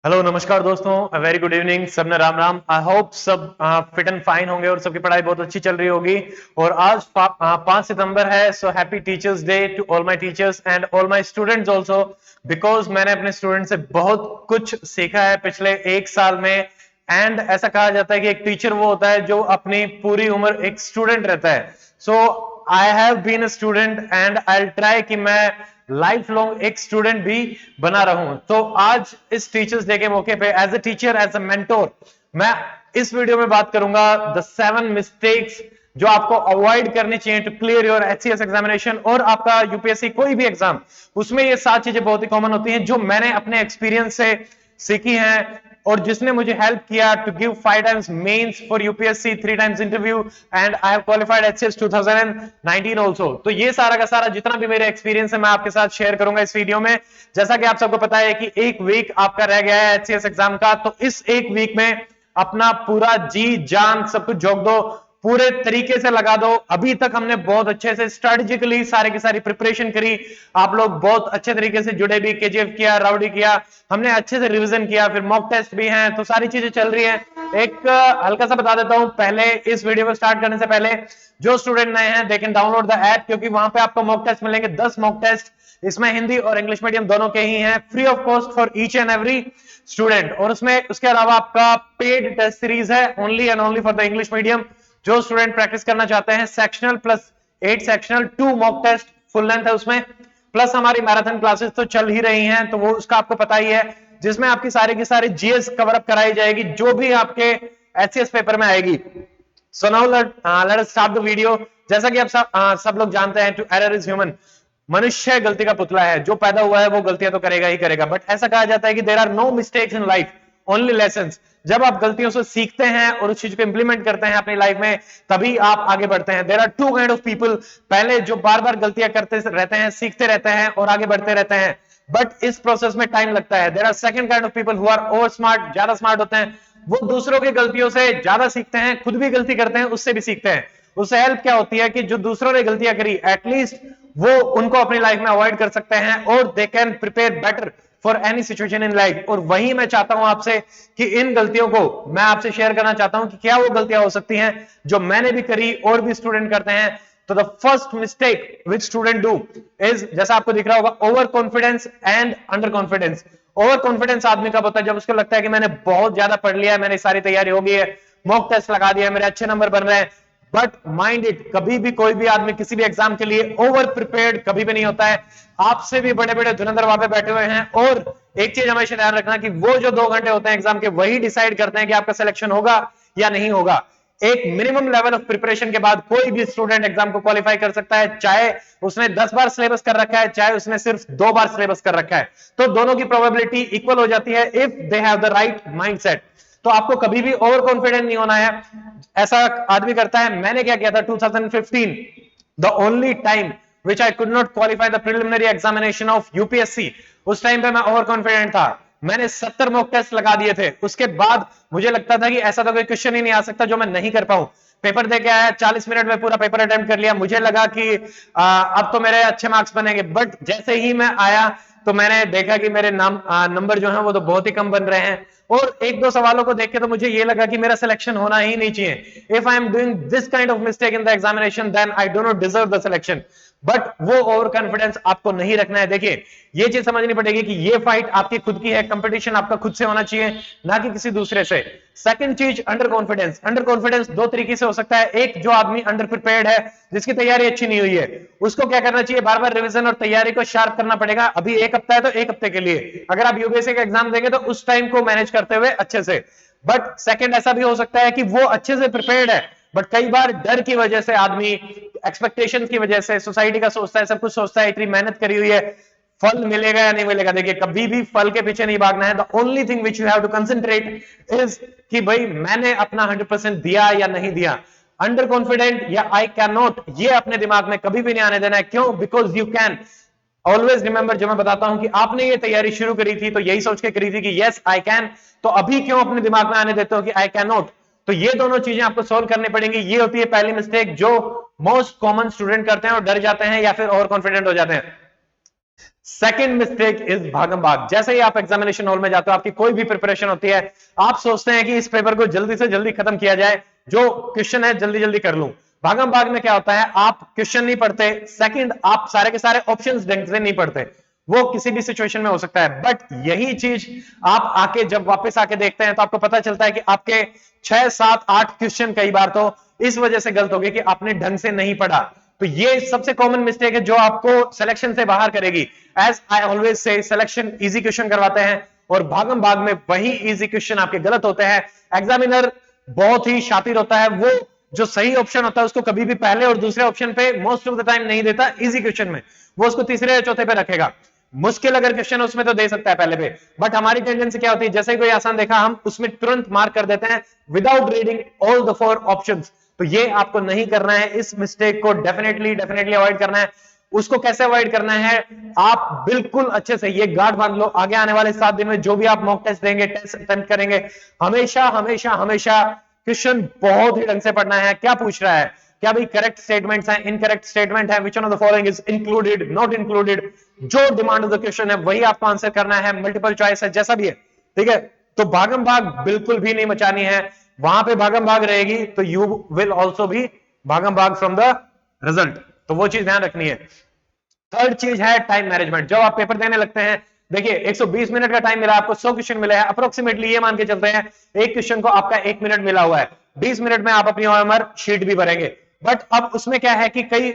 Hello नमस्कार दोस्तों, very good evening. सबने राम राम। आई होप सब फिट एंड फाइन होंगे और सबकी पढ़ाई बहुत अच्छी चल रही होगी। और आज 5 सितंबर है, so happy teachers day to all my teachers and all my students also, because मैंने अपने स्टूडेंट से बहुत कुछ सीखा है पिछले 1 साल में। एंड ऐसा कहा जाता है कि एक टीचर वो होता है जो अपनी पूरी उम्र एक स्टूडेंट रहता है। So I have been a student and I try कि मैं लाइफ लॉन्ग एक स्टूडेंट भी बना रहूं। तो आज इस टीचर्स डे के मौके पे as a teacher, as a mentor, मैं इस वीडियो में बात करूंगा द 7 मिस्टेक्स जो आपको अवॉइड करनी चाहिए to clear your HCS examination और आपका यूपीएससी कोई भी एग्जाम। उसमें ये 7 चीजें बहुत ही कॉमन होती हैं जो मैंने अपने एक्सपीरियंस से सीखी हैं और जिसने मुझे हेल्प किया to give 5 times mains for UPSC, 3 times interview and I have qualified HCS 2019 also. तो ये सारा का सारा जितना भी मेरे एक्सपीरियंस है मैं आपके साथ शेयर करूंगा इस वीडियो में। जैसा कि आप सबको पता है कि एक वीक आपका रह गया है एचसीएस एग्जाम का, तो इस एक वीक में अपना पूरा जी जान सब कुछ झोंक दो, पूरे तरीके से लगा दो। अभी तक हमने बहुत अच्छे से स्ट्रेटेजिकली सारी की सारी प्रिपरेशन करी। आप लोग बहुत अच्छे तरीके से जुड़े भी, केजीएफ किया, राउडी किया, हमने अच्छे से रिवीजन किया, फिर मॉक टेस्ट भी हैं, तो सारी चीजें चल रही हैं। एक हल्का सा बता देता हूं पहले, इस वीडियो को स्टार्ट करने से पहले जो स्टूडेंट नए हैं they can download the app, क्योंकि वहां पे आपको मॉक टेस्ट मिलेंगे 10 मॉक टेस्ट। इसमें हिंदी और इंग्लिश मीडियम दोनों के ही हैं, free of cost for each and every student. और उसमें उसके अलावा आपका पेड टेस्ट सीरीज है only and only for the English medium. जो स्टूडेंट प्रैक्टिस करना चाहते हैं, sectional plus 8 sectional, 2 mock test full length है उसमें, प्लस हमारी मैराथन क्लासेस तो चल ही रही हैं, तो वो उसका आपको पता ही है, जिसमें आपकी सारी की सारी जीएस कवर अप कराई जाएगी जो भी आपके एचसीएस पेपर में आएगी। So now let us start the video. जैसा कि आप सब लोग जानते हैं, टू एरर इज ह्यूमन। मनुष्य गलती का पुतला है, जो पैदा हुआ है वो गलतियां तो करेगा ही करेगा। बट ऐसा कहा जाता है कि there are no mistakes in life, only lessons. जब आप गलतियों से सीखते हैं और उस चीज को इंप्लीमेंट करते हैं अपनी लाइफ में, तभी आप आगे बढ़ते हैं। There are two kind of people, पहले जो बार बार गलतियां करते रहते हैं, सीखते रहते हैं और आगे बढ़ते रहते हैं, बट इस प्रोसेस में टाइम लगता है। There are second kind of people who are over smart, ज्यादा स्मार्ट होते हैं। वो दूसरों की गलतियों से ज्यादा सीखते हैं, खुद भी गलती करते हैं, उससे भी सीखते हैं। उससे हेल्प क्या होती है कि जो दूसरों ने गलतियां करी, एटलीस्ट वो उनको अपनी लाइफ में अवॉइड कर सकते हैं और they can prepare better for any situation in life. और वही मैं चाहता हूं आपसे कि इन गलतियों को मैं आपसे शेयर करना चाहता हूं कि क्या वो गलतियां हो सकती हैं जो मैंने भी करी और भी स्टूडेंट करते हैं। तो the first mistake which student do is, जैसा आपको दिख रहा होगा, over confidence and under confidence. Over confidence आदमी कब होता है? जब उसको लगता है कि मैंने बहुत ज्यादा पढ़ लिया है, मैंने सारी तैयारी हो गई है, मॉक टेस्ट लगा दिया, मेरे अच्छे नंबर बन रहे हैं। बट माइंड इट, कभी भी कोई भी आदमी किसी भी एग्जाम के लिए ओवर प्रिपेयर्ड कभी भी नहीं होता है। आपसे भी बड़े बड़े धुरंधर वहां पे बैठे हुए हैं। और एक चीज हमेशा ध्यान रखना कि वो जो 2 घंटे होते हैं एग्जाम के, वही डिसाइड करते हैं कि आपका सिलेक्शन होगा या नहीं होगा। एक मिनिमम लेवल ऑफ प्रिपरेशन के बाद कोई भी स्टूडेंट एग्जाम को क्वालिफाई कर सकता है, चाहे उसने 10 बार सिलेबस कर रखा है, चाहे उसने सिर्फ 2 बार सिलेबस कर रखा है। तो दोनों की प्रोबेबिलिटी इक्वल हो जाती है if they have the right mindset. तो आपको कभी भी ओवर कॉन्फिडेंट नहीं होना है। ऐसा आदमी करता है, मैंने क्या किया था 2015, the only time which I could not qualify the preliminary examination of UPSC। उस टाइम पे मैं ओवर कॉन्फिडेंट था, मैंने 70 मॉक टेस्ट लगा दिए थे। उसके बाद मुझे लगता था कि ऐसा तो कोई क्वेश्चन ही नहीं आ सकता जो मैं नहीं कर पाऊं। पेपर दे के आया, 40 मिनट में पूरा पेपर अटेम्प्ट कर लिया। मुझे लगा कि अब तो मेरे अच्छे मार्क्स बनेंगे। बट जैसे ही मैं आया तो मैंने देखा कि मेरे नंबर जो हैं वो तो बहुत ही कम बन रहे हैं। और 1-2 सवालों को देख के तो मुझे ये लगा कि मेरा सिलेक्शन होना ही नहीं चाहिए। If I am doing this kind of mistake in the examination, then I do not deserve the selection. But वो ओवर कॉन्फिडेंस आपको नहीं रखना है। देखिए, ये चीज समझनी पड़ेगी कि ये फाइट आपकी खुद की है, कंपटीशन आपका खुद से होना चाहिए, ना कि किसी दूसरे से। सेकंड चीज, अंडर कॉन्फिडेंस। अंडर कॉन्फिडेंस 2 तरीके से हो सकता है। एक, जो आदमी अंडर प्रिपेयर्ड है, जिसकी तैयारी अच्छी नहीं हुई है, उसको क्या करना चाहिए? बार बार रिवीजन और तैयारी को शार्प करना पड़ेगा। अभी 1 हफ्ता है तो 1 हफ्ते के लिए, अगर आप यूपीएससी का एग्जाम देंगे तो उस टाइम को मैनेज करते हुए अच्छे से। बट सेकंड, ऐसा भी हो सकता है कि वो अच्छे से प्रिपेयर्ड है, बट कई बार डर की वजह से आदमी, एक्सपेक्टेशन की वजह से, सोसाइटी का सोचता है, सब कुछ सोचता है, इतनी मेहनत करी हुई है, फल मिलेगा या नहीं मिलेगा। देखिए, कभी भी फल के पीछे नहीं भागना है। The only thing which you have to concentrate is कि भाई मैंने अपना 100% दिया या नहीं दिया। अंडर कॉन्फिडेंट या आई कैन नॉट, ये अपने दिमाग में कभी भी नहीं आने देना है। क्यों? Because you can. Always remember, जो मैं बताता हूं कि आपने ये तैयारी शुरू करी थी तो यही सोच के करी थी कि यस आई कैन, तो अभी क्यों अपने दिमाग में आने देते हो कि आई कैन नॉट? तो ये दोनों चीजें आपको सोल्व करनी पड़ेंगी। ये होती है पहली मिस्टेक जो मोस्ट कॉमन स्टूडेंट करते हैं और डर जाते हैं या फिर ओवर कॉन्फिडेंट हो जाते हैं। सेकंड मिस्टेक इज भागम भाग। जैसे ही आप एग्जामिनेशन हॉल में जाते हो, आपकी कोई भी प्रिपरेशन होती है, आप सोचते हैं कि इस पेपर को जल्दी से जल्दी खत्म किया जाए, जो क्वेश्चन है जल्दी जल्दी कर लूं। भागम भाग में क्या होता है, आप क्वेश्चन नहीं पढ़ते, सेकंड आप सारे के सारे ऑप्शंस ढंग से नहीं पढ़ते। वो किसी भी सिचुएशन में हो सकता है, बट यही चीज आप आके जब वापस आके देखते हैं तो आपको पता चलता है कि आपके 6 7 8 क्वेश्चन कई बार तो इस वजह से गलत हो गए कि आपने ढंग से नहीं पढ़ा। तो ये सबसे कॉमन मिस्टेक है जो आपको सिलेक्शन से बाहर करेगी। As I always say, selection easy question करवाते हैं और भागम भाग में वही इजी क्वेश्चन आपके गलत होते हैं। एग्जामिनर बहुत ही शातिर होता है, वो जो सही ऑप्शन होता है उसको कभी भी पहले और दूसरे ऑप्शन पे मोस्ट ऑफ द टाइम नहीं देता। इजी क्वेश्चन में वो उसको तीसरे या चौथे पे रखेगा। मुश्किल अगर क्वेश्चन उसमें तो दे सकता है पहले पे, बट हमारी टेंडेंसी क्या होती है, जैसे ही कोई आसान देखा हम उसमें तुरंत मार्क कर देते हैं without reading all the 4 options. तो ये आपको नहीं करना है, इस मिस्टेक को डेफिनेटली अवॉइड करना है। उसको कैसे अवॉइड करना है, आप बिल्कुल अच्छे से ये गार्ड बांध लो, आगे आने वाले 7 दिन में जो भी आप मॉक टेस्ट देंगे, टेस्ट अटेम्प्ट करेंगे, हमेशा हमेशा हमेशा क्वेश्चन बहुत ही ढंग से पढ़ना है। क्या पूछ रहा है, क्या भाई करेक्ट स्टेटमेंट्स हैं, इनकरेक्ट स्टेटमेंट है, which one of the following is included, not included, जो डिमांड ऑफ द क्वेश्चन है वही आपको आंसर करना है, मल्टीपल चॉइस है, जैसा भी है, ठीक है। तो भागम भाग बिल्कुल भी नहीं मचानी है। वहां पे भागम भाग रहेगी तो यू विल ऑल्सो भी भागम भाग फ्रॉम द रिजल्ट। तो वो चीज ध्यान रखनी है। थर्ड चीज है टाइम मैनेजमेंट। जब आप पेपर देने लगते हैं, देखिए 120 मिनट का टाइम मिला, आपको 100 क्वेश्चन मिले हैं, अप्रोक्सीमेटली ये मान के चलते हैं एक क्वेश्चन को आपका 1 मिनट मिला हुआ है, 20 मिनट में आप अपनी ओएमआर शीट भी भरेंगे। बट अब उसमें क्या है कि कई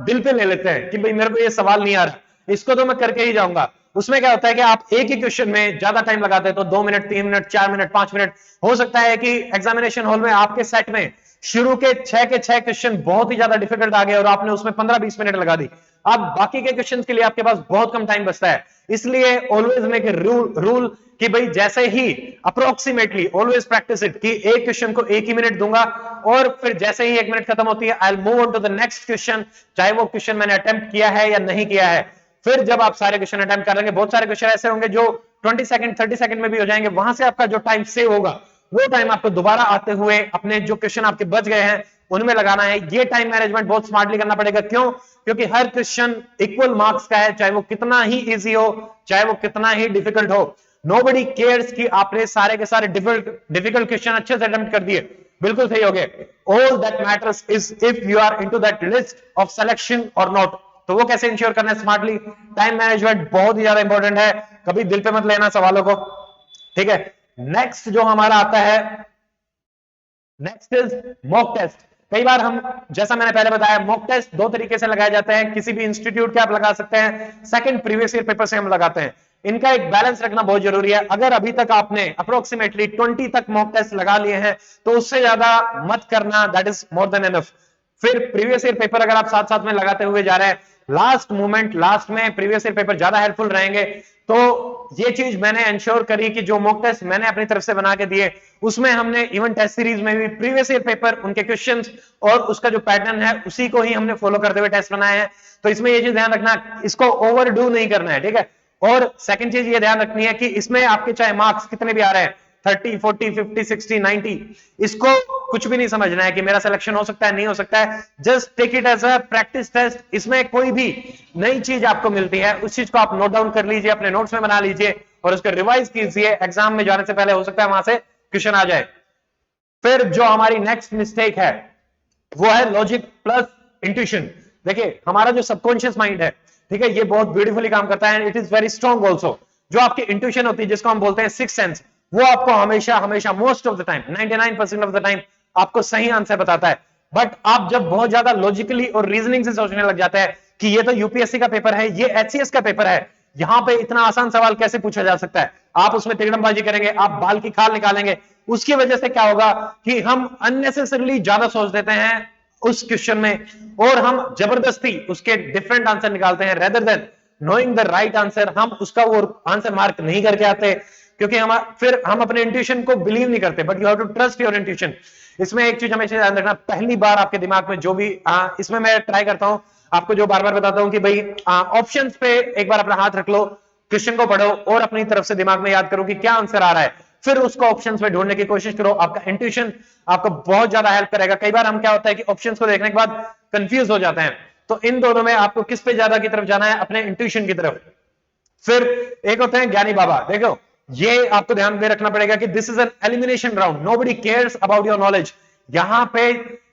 दिल पे ले लेते हैं कि भाई मेरे को ये सवाल नहीं आ रहा, इसको तो मैं करके ही जाऊंगा। उसमें क्या होता है कि आप एक ही क्वेश्चन में ज्यादा टाइम लगाते हैं, तो 2 मिनट 3 मिनट 4 मिनट 5 मिनट, हो सकता है कि एग्जामिनेशन हॉल में आपके सेट में शुरू के 6 क्वेश्चन बहुत ही ज्यादा डिफिकल्ट आ गए और आपने उसमें 15-20 मिनट लगा दी। अब बाकी के क्वेश्चन के लिए आपके पास बहुत कम टाइम बचता है। इसलिए ऑलवेज मेक ए रूल कि भाई जैसे ही अप्रोक्सीमेटली ऑलवेज प्रैक्टिस इट कि एक क्वेश्चन को 1 ही मिनट दूंगा और फिर जैसे ही 1 मिनट खत्म होती है I will move on to the next question, चाहे वो क्वेश्चन मैंने अटेम्प्ट किया है या नहीं किया है। फिर जब आप सारे क्वेश्चन अटेम्प्ट करेंगे, बहुत सारे क्वेश्चन ऐसे होंगे जो 20 सेकंड 30 सेकंड में भी हो जाएंगे, वहां से आपका जो टाइम सेव होगा वो टाइम आपको दोबारा आते हुए अपने जो क्वेश्चन आपके बच गए हैं उनमें लगाना है। ये टाइम मैनेजमेंट बहुत स्मार्टली करना पड़ेगा। क्यों? क्योंकि हर क्वेश्चन इक्वल मार्क्स का है, चाहे वो कितना ही इजी हो, चाहे वो कितना ही डिफिकल्ट हो। नोबडी केयर्स कि आपने सारे के सारे डिफिकल्ट क्वेश्चन अच्छे से अटेम्प्ट कर दिए, बिल्कुल सही हो गए। All that matters is if you are into that list of selection और नॉट। तो वो कैसे इंश्योर करना है स्मार्टली? टाइम मैनेजमेंट बहुत ही ज्यादा इंपॉर्टेंट है, कभी दिल पे मत लेना सवालों को, ठीक है। नेक्स्ट जो हमारा आता है, नेक्स्ट इज मॉक टेस्ट। कई बार हम, जैसा मैंने पहले बताया, मॉक टेस्ट 2 तरीके से लगाए जाते हैं। किसी भी इंस्टीट्यूट के आप लगा सकते हैं, सेकंड प्रीवियस ईयर पेपर से हम लगाते हैं। इनका एक बैलेंस रखना बहुत जरूरी है। अगर अभी तक आपने अप्रोक्सीमेटली 20 तक मॉक टेस्ट लगा लिए हैं तो उससे ज्यादा मत करना, that is more than enough. फिर प्रीवियस ईयर पेपर अगर आप साथ साथ में लगाते हुए जा रहे हैं, लास्ट मोमेंट, लास्ट में प्रीवियस ईयर पेपर ज्यादा हेल्पफुल रहेंगे। तो ये चीज मैंने इंश्योर करी कि जो मॉक टेस्ट मैंने अपनी तरफ से बना के दिए उसमें हमने इवन टेस्ट सीरीज में भी प्रीवियस ईयर पेपर, उनके क्वेश्चंस और उसका जो पैटर्न है उसी को ही हमने फॉलो करते हुए टेस्ट बनाए हैं। तो इसमें ये चीज ध्यान रखना, इसको ओवरडू नहीं करना है, ठीक है। और सेकंड चीज ये ध्यान रखनी है कि इसमें आपके चाहे मार्क्स कितने भी आ रहे हैं, 30 40 50 60 90, इसको कुछ भी नहीं समझना है कि मेरा सिलेक्शन हो सकता है नहीं हो सकता है। Just take it as a practice test. इसमें कोई भी नई चीज आपको मिलती है उस चीज को आप नोट डाउन कर लीजिए, अपने नोट्स में बना लीजिए और उसको रिवाइज कीजिए। एग्जाम में जाने से पहले हो सकता है वहां से क्वेश्चन आ जाए। फिर जो हमारी नेक्स्ट मिस्टेक है वो है लॉजिक प्लस इंट्यूशन। देखिए हमारा जो सबकॉन्शियस माइंड है, ठीक है, ये बहुत ब्यूटीफुली काम करता है, it is very strong also. जो आपकी इंट्यूशन होती है, जिसको हम बोलते हैं सिक्स सेंस, वो आपको हमेशा हमेशा most of the time 99% of the time आपको सही आंसर बताता है। बट आप जब बहुत ज्यादा लॉजिकली और रीजनिंग से सोचने लग जाते हैं कि ये तो यूपीएससी का पेपर है, ये एचसीएस का पेपर है, यहां पे इतना आसान सवाल कैसे पूछा जा सकता है, आप उसमें तिगड़मबाजी करेंगे, आप बाल की खाल निकालेंगे। उसकी वजह से क्या होगा कि हम अननेसेसरली ज्यादा सोच देते हैं उस क्वेश्चन में और हम जबरदस्ती उसके डिफरेंट आंसर निकालते हैं, rather than knowing the right answer. हम उसका वो आंसर मार्क नहीं करके आते क्योंकि फिर हम अपने इंट्यूशन को बिलीव नहीं करते। But you have to trust your intuition. इसमें एक चीज हमेशा ध्यान रखना, पहली बार आपके दिमाग में जो भी इसमें मैं ट्राई करता हूं आपको जो बार बार बताता हूं कि भाई ऑप्शंस पे एक बार अपना हाथ रख लो, क्वेश्चन को पढ़ो और अपनी तरफ से दिमाग में याद करो कि क्या आंसर आ रहा है, फिर उसको ऑप्शंस में ढूंढने की कोशिश करो। आपका इंट्यूशन आपको बहुत ज्यादा हेल्प करेगा। कई बार हम क्या होता है कि ऑप्शंस को देखने के बाद कंफ्यूज हो जाते हैं तो इन दोनों में आपको किस पे ज्यादा की तरफ जाना है? अपने इंट्यूशन की तरफ। फिर एक होते हैं ज्ञानी बाबा। देखो ये आपको ध्यान में रखना पड़ेगा कि this is N elimination round, nobody cares about your knowledge. यहां पे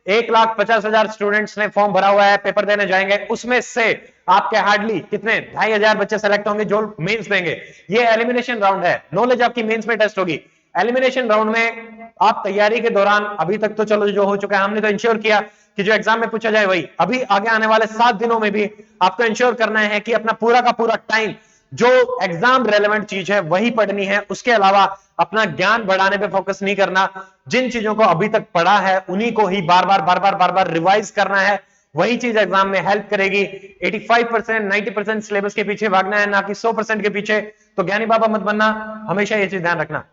1,50,000 स्टूडेंट्स ने फॉर्म भरा हुआ है, पेपर देने जाएंगे, उसमें से आपके हार्डली कितने 2,500 बच्चे सेलेक्ट होंगे जो मेंस देंगे। ये एलिमिनेशन राउंड है, नॉलेज आपकी मेंस में टेस्ट होगी। एलिमिनेशन राउंड में आप तैयारी के दौरान, अभी तक तो चलो जो हो चुका है हमने तो इंश्योर किया कि जो एग्जाम में पूछा जाए वही, अभी आगे आने वाले 7 दिनों में भी आपको इंश्योर करना है कि अपना पूरा का पूरा टाइम जो एग्जाम रेलेवेंट चीज है वही पढ़नी है, उसके अलावा अपना ज्ञान बढ़ाने पे फोकस नहीं करना। जिन चीजों को अभी तक पढ़ा है उन्हीं को ही बार बार रिवाइज करना है, वही चीज एग्जाम में हेल्प करेगी। 85% 90% सिलेबस के पीछे भागना है, ना कि 100% के पीछे। तो ज्ञानी बाबा मत बनना, हमेशा ये चीज ध्यान रखना।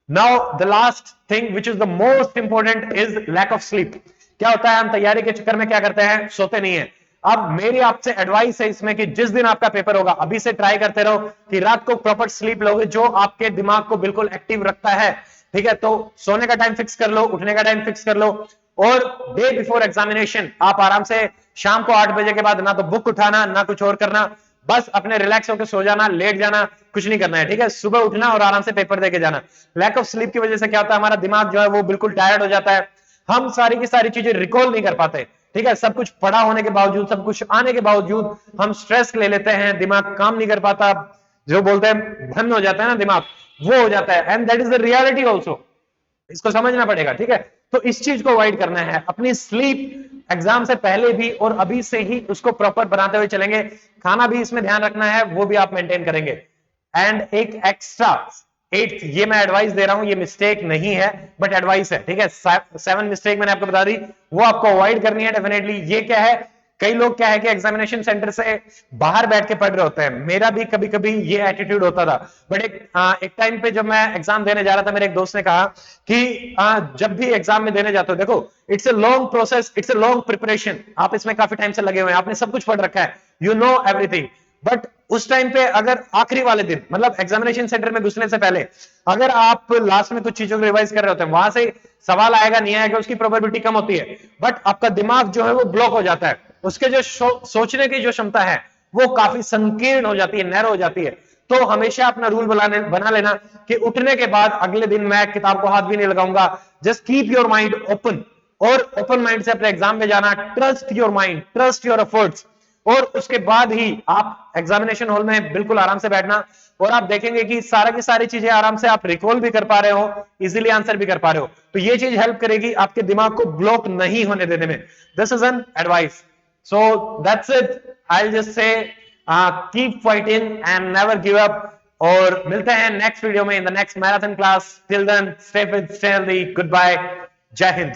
Now the last thing which is the most important is lack of sleep. क्या होता है, हम तैयारी के चक्कर में क्या करते हैं, सोते नहीं है। अब मेरी आपसे एडवाइस है इसमें कि जिस दिन आपका पेपर होगा अभी से ट्राई करते रहो कि रात को प्रॉपर स्लीप लोगे, जो आपके दिमाग को बिल्कुल एक्टिव रखता है। ठीक है, तो सोने का टाइम फिक्स कर लो, उठने का टाइम फिक्स कर लो, और डे बिफोर एग्जामिनेशन आप आराम से शाम को 8 बजे के बाद ना तो बुक उठाना ना कुछ और करना, बस अपने रिलैक्स होकर सो जाना, लेट जाना, कुछ नहीं करना है। ठीक है, सुबह उठना और आराम से पेपर देके जाना। लैक ऑफ स्लीप की वजह से क्या होता है, हमारा दिमाग जो है वो बिल्कुल टायर्ड हो जाता है, हम सारी की सारी चीजें रिकॉल नहीं कर पाते। ठीक है, सब कुछ पढ़ा होने के बावजूद, सब कुछ आने के बावजूद हम स्ट्रेस ले लेते हैं, दिमाग काम नहीं कर पाता, जो बोलते हैं भन हो जाता है ना दिमाग, वो हो जाता है। And that is the reality also, इसको समझना पड़ेगा। ठीक है, तो इस चीज को अवॉइड करना है। अपनी स्लीप एग्जाम से पहले भी और अभी से ही उसको प्रॉपर बनाते हुए चलेंगे। खाना भी इसमें ध्यान रखना है, वो भी आप मेंटेन करेंगे। एंड एक एक्स्ट्रा 8th, ये मैं एडवाइस दे रहा हूं, ये मिस्टेक नहीं है बट एडवाइस है। ठीक है, 7 मिस्टेक मैंने आपको बता दी, वो आपको अवॉइड करनी है डेफिनेटली। ये क्या है, कई लोग क्या है कि एग्जामिनेशन सेंटर से बाहर बैठ के पढ़ रहे होते हैं, मेरा भी कभी कभी ये एटीट्यूड होता था। बट एक टाइम पे जब मैं एग्जाम देने जा रहा था, मेरे एक दोस्त ने कहा कि जब भी एग्जाम में देने जाते हो, देखो it's a long process, it's a long preparation, आप इसमें काफी टाइम से लगे हुए हैं, आपने सब कुछ पढ़ रखा है, यू नो एवरीथिंग। बट उस टाइम पे अगर आखिरी वाले दिन, मतलब एग्जामिनेशन सेंटर में घुसने से पहले अगर आप लास्ट में कुछ चीजों को रिवाइज कर रहे होते हैं, वहां से सवाल आएगा नहीं आएगा उसकी प्रोबेबिलिटी कम होती है, बट आपका दिमाग जो है वो ब्लॉक हो जाता है, उसके जो सोचने की जो क्षमता है वो काफी संकीर्ण हो जाती है, नैरो हो जाती है। तो हमेशा अपना रूल बना लेना कि उठने के बाद अगले दिन मैं किताब को हाथ भी नहीं लगाऊंगा, just keep your mind open, और ओपन माइंड से अपने एग्जाम में जाना। Trust your mind, trust your efforts, और उसके बाद ही आप एग्जामिनेशन हॉल में बिल्कुल आराम से बैठना, और आप देखेंगे कि सारा की सारी चीजें आराम से आप रिकॉल भी कर पा रहे हो, इजीली आंसर भी कर पा रहे हो। तो ये चीज हेल्प करेगी आपके दिमाग को ब्लॉक नहीं होने देने में। This is an advice, so that's it. I will just say keep fighting and never give up, और मिलते हैं नेक्स्ट वीडियो में in the next marathon class. Till then stay fit, stay healthy, good bye, जय हिंद।